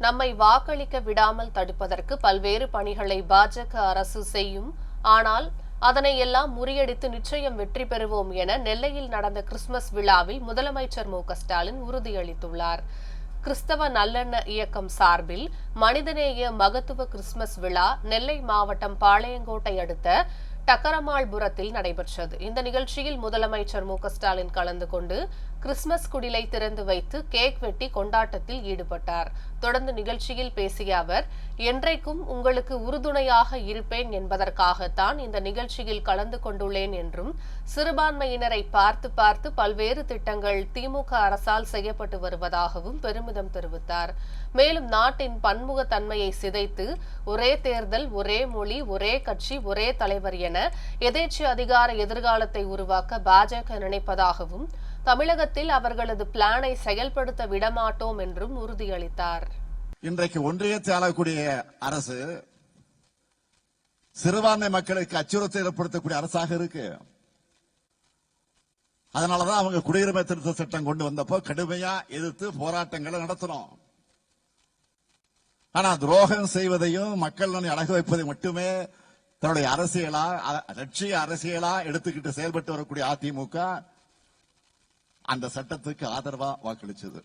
நம்மை வாக்களிக்க விடாமல் தடுப்பதற்கு பல்வேறு பணிகளை பாஜக அரசு செய்யும். ஆனால் அதனை எல்லாம் முறியடித்து நிச்சயம் வெற்றி பெறுவோம் என நெல்லையில் நடந்த கிறிஸ்துமஸ் விழாவில் முதலமைச்சர் மு.க.ஸ்டாலின் உறுதியளித்துள்ளார். கிறிஸ்தவ நல்லெண்ண இயக்கம் சார்பில் மனிதநேய மகத்துவ கிறிஸ்துமஸ் விழா நெல்லை மாவட்டம் பாளையங்கோட்டை அடுத்த டக்கரமாள்புரத்தில் நடைபெற்றது. இந்த நிகழ்ச்சியில் முதலமைச்சர் மு.க.ஸ்டாலின் கலந்து கொண்டு கிறிஸ்துமஸ் குடிலை திறந்து வைத்து கேக் வெட்டி கொண்டாட்டத்தில் ஈடுபட்டார். தொடர்ந்து நிகழ்ச்சியில் பேசிய அவர், என்றைக்கும் உங்களுக்கு உறுதுணையாக இருப்பேன் என்பதற்காகத்தான் இந்த நிகழ்ச்சியில் கலந்து கொண்டுள்ளேன் என்றும், சிறுபான்மையினரை பார்த்து பார்த்து பல்வேறு திட்டங்கள் திமுக அரசால் செய்யப்பட்டு வருவதாகவும் பெருமிதம் தெரிவித்தார். மேலும் நாட்டின் பன்முகத்தன்மையை சிதைத்து ஒரே தேர்தல், ஒரே மொழி, ஒரே கட்சி, ஒரே தலைவர் என எதேச்சி அதிகார எதிர்காலத்தை உருவாக்க பாஜக நினைப்பதாகவும், தமிழகத்தில் அவர்களது பிளானை செயல்படுத்த விடமாட்டோம் என்றும் உறுதியளித்தார். இன்றைக்கு ஒன்றியத்தை ஆளக்கூடிய அரசு சிறுபான்மை மக்களுக்கு அச்சுறுத்தல் ஏற்படுத்தக்கூடிய அரசாக இருக்கு. அதனாலதான் அவங்க குடியுரிமை திருத்த சட்டம் கொண்டு வந்தப்போ கடுமையா எதிர்த்து போராட்டங்களை நடத்தணும். ஆனா துரோகம் செய்வதையும் மக்கள் அடகு வைப்பதை மட்டுமே தன்னுடைய அரசியலா, லட்சிய அரசியலா எடுத்துக்கிட்டு செயல்பட்டு வரக்கூடிய அதிமுக அந்த சட்டத்துக்கு ஆதரவா வாக்களிச்சது.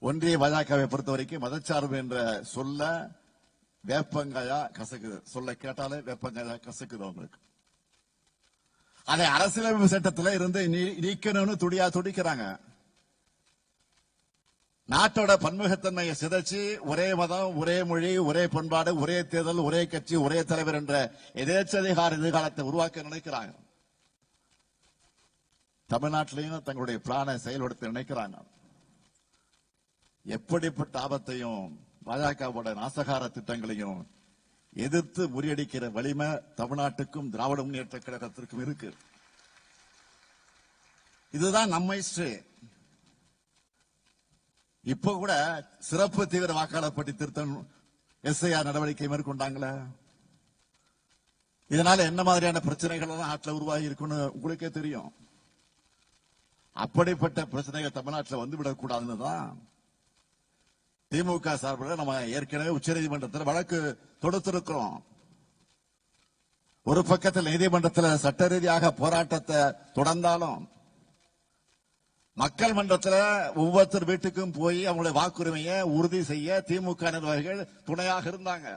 ஒன்றிய பாஜகவை பொறுத்த வரைக்கும் மதச்சார்பு என்ற சொல்ல வேப்பங்காயா கசக்குது. சொல்ல கேட்டாலே வேப்பங்காயா கசக்குது அவங்களுக்கு. அதை அரசியலமைப்பு சட்டத்தில் இருந்து நீக்கணும்னு துடிக்கிறாங்க. நாட்டோட பன்முகத்தன்மையை சிதைச்சு ஒரே மதம், ஒரே மொழி, ஒரே பண்பாடு, ஒரே தேர்தல், ஒரே கட்சி, ஒரே தலைவர் என்ற எதேச்சதிகார எதிர்காலத்தை உருவாக்க நினைக்கிறாங்க. தமிழ்நாட்டிலையும் தங்களுடைய பிளானை செயல்படுத்த நினைக்கிறாங்க. எப்படிப்பட்ட ஆபத்தையும் பாஜகவோட நாசகார திட்டங்களையும் எதிர்த்து முறியடிக்கிற வலிமை தமிழ்நாட்டுக்கும் திராவிட முன்னேற்ற கழகத்திற்கும் இருக்கு. இதுதான் நம்ம ஹிஸ்டரி. இப்ப கூட சிறப்பு தீவிர வாக்காளர் பட்டி திருத்தம் எஸ்ஐஆர் நடவடிக்கை மேற்கொண்டாங்களே, இதனால என்ன மாதிரியான பிரச்சனைகள் எல்லாம் நாட்டில் உருவாகி இருக்குன்னு உங்களுக்கே தெரியும். அப்படிப்பட்ட பிரச்சனைகள் தமிழ்நாட்டில் வந்துவிடக் கூடாதுன்னு தான் திமுக சார்பில் நம்ம ஏற்கனவே உச்சநீதிமன்றத்தில் வழக்கு தொடுத்திருக்கிறோம். ஒரு பக்கத்தில் நீதிமன்றத்தில் சட்ட ரீதியாக போராட்டத்தை தொடர்ந்தாலும், மக்கள் மன்றத்தில் ஒவ்வொருத்தர் வீட்டுக்கும் போய் அவங்களுடைய வாக்குரிமையை உறுதி செய்ய திமுக நிர்வாகிகள் துணையாக இருந்தாங்க.